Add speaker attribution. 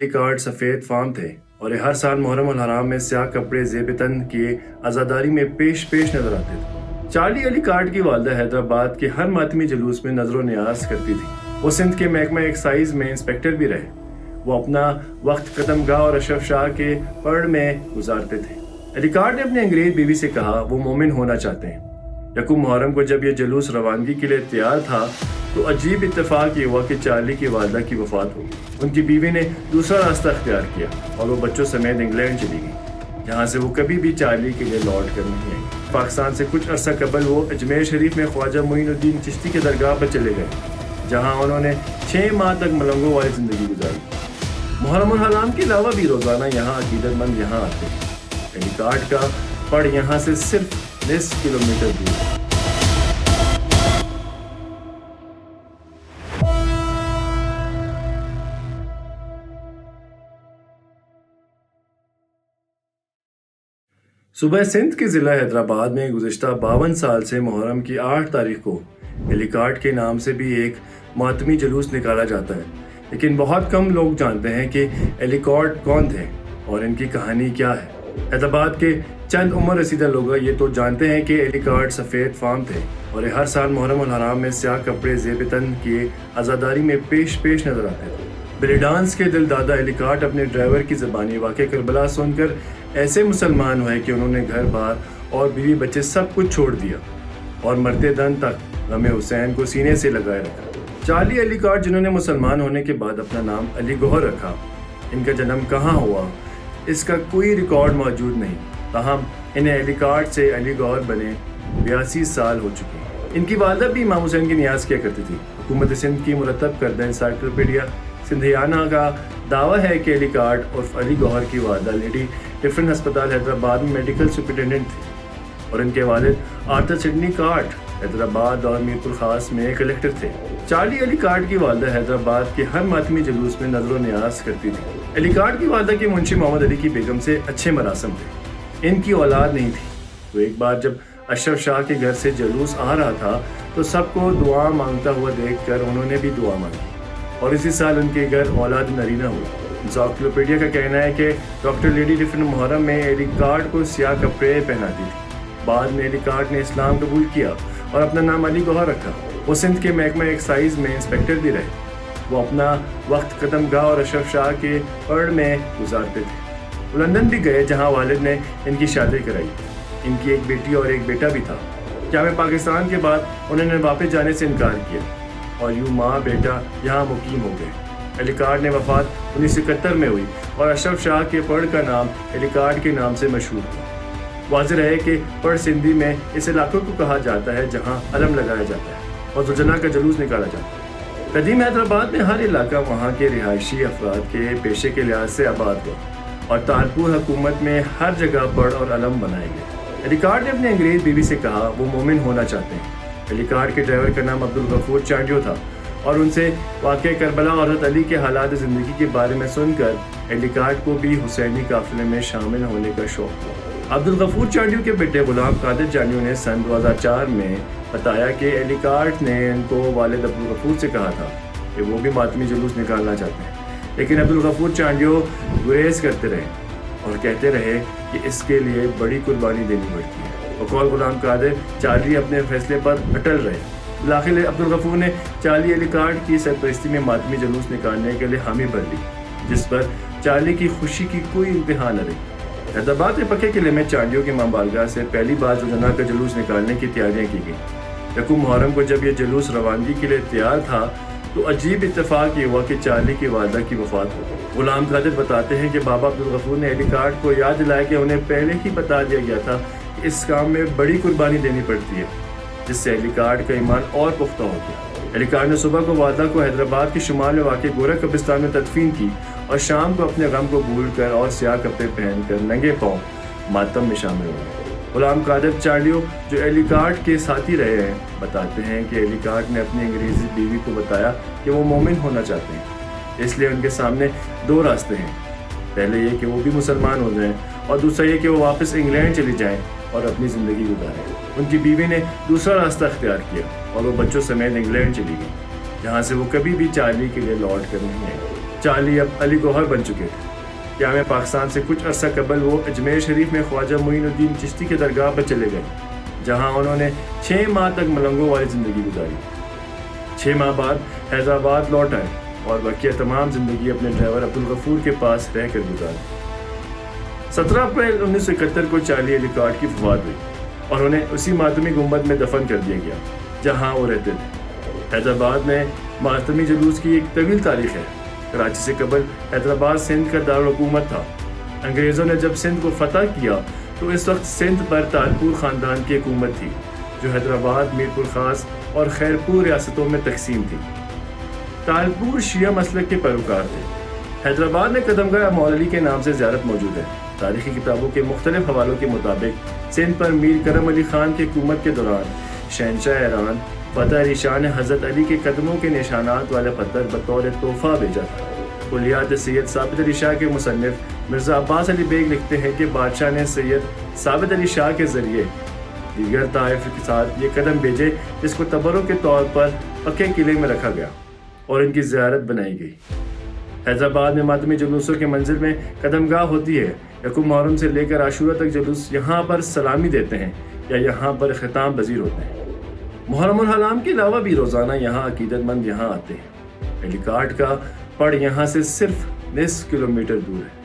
Speaker 1: Card सफ़ेद farm थे और ये हर साल मुहर्रम अल हराम में स्याह कपड़े ज़ेब तन किए आज़ादारी में पेश नज़र आते थे। चार्ली अली कार्ड की वालदा हैदराबाद के हर मातमी जुलूस में नजर न्याज करती थी। वो सिंध के महकमा एक्साइज में इंस्पेक्टर भी रहे। वो अपना वक्त कदमगाह और अशरफ शाह के पड़ में गुजारते थे। अली कार्ड ने अपनी अंग्रेज बीवी से कहा वो मोमिन होना चाहते हैं। यकूम मुहर्रम को जब ये जुलूस रवानगी के लिए तैयार था तो अजीब इत्तेफाक ये हुआ कि चार्ली की वालदा की वफात हो गई। उनकी बीवी ने दूसरा रास्ता अख्तियार किया और वो बच्चों समेत इंग्लैंड चली गई, जहाँ से वो कभी भी चार्ली के लिए लौट कर नहीं आई। पाकिस्तान से कुछ अरसा कबल वो अजमेर शरीफ में ख्वाजा मोइनुद्दीन चिश्ती के दरगाह पर चले गए, जहाँ उन्होंने 6 माह तक मलंगों वाली ज़िंदगी गुजारी। मुहर्रम अल हराम के अलावा भी रोज़ाना यहाँ अकीदतमंद यहाँ आते हैं। अली कार्ड का पड़ यहाँ से सिर्फ 10 किलोमीटर दूर है। सुबह सिंध के ज़िला हैदराबाद में गुज़िश्ता 52 साल से मुहर्रम की 8 तारीख को अली कार्ड के नाम से भी एक मातमी जुलूस निकाला जाता है, लेकिन बहुत कम लोग जानते हैं कि अली कार्ड कौन थे और इनकी कहानी क्या है। हैदराबाद के चंद उम्र रसीदा लोग ये तो जानते हैं कि अली कार्ड सफ़ेद फार्म थे और ये हर साल मुहर्रम अल हराम में स्याह कपड़े ज़ेब तन किए आज़ादारी में पेश नज़र आते थे। बेली डांस के दिलदादा अली कार्ड अपने ड्राइवर की ज़बानी वाक़या करबला सुनकर ऐसे मुसलमान हुए कि उन्होंने घर बार और बीवी बच्चे सब कुछ छोड़ दिया और मरते दम तक गमे हुसैन को सीने से लगाए रखा। चार्ली अली कार्ड, जिन्होंने मुसलमान होने के बाद अपना नाम अली गौहर रखा, इनका जन्म कहाँ हुआ इसका कोई रिकॉर्ड मौजूद नहीं। ताहम इन्हें अली कार्ड से अली गौहर बने 82 साल हो चुके। इनकी वालदा भी इमाम हुसैन की नियाज किया करती थी। हुकूमत सिंध की मुरतब करदा इंसाइक्लोपीडिया सिंधियाना का दावा है कि अली कार्ड और अली गौहर की वालदा लेडी डिफरेंट अस्पताल हैदराबाद में मेडिकल सुपरिटेंडेंट थी और इनके वालिद आर्थर सिडनी कार्ड हैदराबाद और मीरपुर खास में कलेक्टर थे। चार्ली अली कार्ड की वालदा हैदराबाद के हर मातमी जुलूस में नजर न्याज करती थी। अली कार्ड की वालदा के मुंशी मोहम्मद अली की बेगम से अच्छे मरासम थे। इनकी औलाद नहीं थी, तो एक बार जब अशरफ शाह के घर से जुलूस आ रहा था तो सबको दुआ मांगता हुआ देखकर उन्होंने भी दुआ मांगी और इसी साल उनके घर औलाद नरीना हुई। इंसाइक्लोपीडिया का कहना है कि डॉक्टर लेडी डिफरेंट मुहर्रम में अली कार्ड को स्याह कपड़े पहनाती थी। बाद में अली कार्ड ने इस्लाम कबूल किया और अपना नाम अली गौहर रखा। वो सिंध के महकमा एक्साइज में इंस्पेक्टर भी रहे। वो अपना वक्त कदमगाह और अशरफ शाह के पड़ में गुजारते थे। वो लंदन भी गए, जहाँ वालिद ने इनकी शादी कराई। इनकी एक बेटी और एक बेटा भी था। जामे पाकिस्तान के बाद उन्होंने वापस जाने से इनकार किया और यूँ माँ बेटा यहाँ मुकीम हो गए। अली कार्ड ने वफात 1971 में हुई और अशरफ शाह के पड़ का नाम अली कार्ड के नाम से मशहूर हुआ। वाज़ेह है कि पड़ सिंधी में इस इलाकों को कहा जाता है जहाँ अलम लगाया जाता है और जुलूस का जुलूस निकाला जाता है। कदीम हैदराबाद में हर इलाका वहाँ के रिहायशी अफराद के पेशे के लिहाज से आबाद हुआ और तालपुर हुकूमत में हर जगह पड़ और अलम बनाए गए। अली कार्ड ने अपनी अंग्रेज बीवी से कहा वो मोमिन होना चाहते हैं। अली कार्ड के ड्राइवर का नाम अब्दुल गफूर चांडियो था और उनसे वाक़या करबला और हज़रत अली के हालात ज़िंदगी के बारे में सुनकर अली कार्ड को भी हुसैनी काफ़िले में शामिल होने का शौक़ हुआ। अब्दुल गफूर चांडियो के बेटे गुलाम कादिर चांडियो ने सन 2004 में बताया कि अली कार्ड ने इनको वालिद अब्दुल गफूर से कहा था कि वो भी मातमी जुलूस निकालना चाहते हैं, लेकिन अब्दुल गफूर चांडियो गुरेज करते रहे और कहते रहे कि इसके लिए बड़ी कुर्बानी देनी पड़ती है। बकौल गुलाम कादिर चार्ली अपने फैसले पर अटल रहे। आखिर अब्दुल गफूर ने चार्ली अली कार्ड की सरपरस्ती में मातमी जुलूस निकालने के लिए हामी भर ली, जिस पर चार्ली की खुशी की कोई इंतहा न रही। हैदराबाद के पक्के किले में चांडियों की मां बारगाह से पहली बार जुलूस का जुलूस निकालने की तैयारियां की गई। यकूम मुहर्रम को जब ये जुलूस रवानगी के लिए तैयार था तो अजीब इत्तेफाक ये हुआ कि चार्ली की वालदा की वफात हो गई। गुलाम कादिर बताते हैं कि बाबा अब्दुल गफूर ने अली कार्ड को याद दिलाया कि उन्हें पहले ही बता दिया गया था कि इस काम में बड़ी कुर्बानी देनी पड़ती है, जिससे अली कार्ड का ईमान और पुख्ता हो गया। अली कार्ड ने सुबह को वालदा को हैदराबाद के शुमाल में वाक़ गोरा कब्रिस्तान में तदफीन की और शाम को अपने गम को भूल कर और स्याह कपड़े पहनकर नंगे पाँव मातम में शामिल हुए। गुलाम कादिर चांडियो, जो अली कार्ड के साथी रहे हैं, बताते हैं कि अली कार्ड ने अपनी अंग्रेज़ी बीवी को बताया कि वो मोमिन होना चाहते हैं, इसलिए उनके सामने 2 रास्ते हैं। पहले ये कि वो भी मुसलमान हो जाएं और दूसरा ये कि वो वापस इंग्लैंड चली जाएं और अपनी ज़िंदगी गुजारें। उनकी बीवी ने दूसरा रास्ता अख्तियार किया और वो बच्चों समेत इंग्लैंड चली गई, जहाँ से वो कभी भी चार्ली के लिए लौट कर नहीं आई। چارلی اب علی گوہر بن چکے تھے۔ قیام پاکستان سے کچھ عرصہ قبل وہ اجمیر شریف میں خواجہ معین الدین چشتی کے درگاہ پر چلے گئے، جہاں انہوں نے 6 ماہ تک ملنگوں والی زندگی گزاری۔ 6 ماہ بعد حیدرآباد لوٹ آئے اور بقیہ تمام زندگی اپنے ڈرائیور عبدالغفور کے پاس رہ کر گزاری۔ 17 اپریل 1971 کو چارلی علی کارٹ کی وفات ہوئی اور انہیں اسی ماتمی گنبد میں دفن کر دیا گیا جہاں وہ رہتے تھے۔ حیدرآباد میں ماتمی جلوس کی ایک طویل تاریخ ہے۔ کراچی سے قبل حیدرآباد سندھ کا دارالحکومت تھا۔ انگریزوں نے جب سندھ کو فتح کیا تو اس وقت سندھ پر تالپور خاندان کی حکومت تھی، جو حیدرآباد، میرپور خاص اور خیرپور ریاستوں میں تقسیم تھی۔ تالپور شیعہ مسلک کے پیروکار تھے۔ حیدرآباد میں قدمگاہ مولا علی کے نام سے زیارت موجود ہے۔ تاریخی کتابوں کے مختلف حوالوں کے مطابق سندھ پر میر کرم علی خان کی حکومت کے دوران شہنشاہ ایران فتح علی شاہ نے حضرت علی کے قدموں کے نشانات والے پتھر بطور تحفہ بھیجا تھا۔ کلیات سید ثابت علی شاہ کے مصنف مرزا عباس علی بیگ لکھتے ہیں کہ بادشاہ نے سید ثابت علی شاہ کے ذریعے دیگر طائف کے ساتھ یہ قدم بھیجے، جس کو تبرک کے طور پر پکے قلعے میں رکھا گیا اور ان کی زیارت بنائی گئی۔ حیدرآباد میں ماتمی جلوسوں کے منزل میں قدم گاہ ہوتی ہے۔ یکم محرم سے لے کر عاشورہ تک جلوس یہاں پر سلامی دیتے ہیں یا یہاں پر اختتام پذیر ہوتے ہیں۔ محرم الحرام کے علاوہ بھی روزانہ یہاں عقیدت مند یہاں آتے ہیں۔ علی کارٹ کا پڑ یہاں سے صرف 20 کلومیٹر دور ہے۔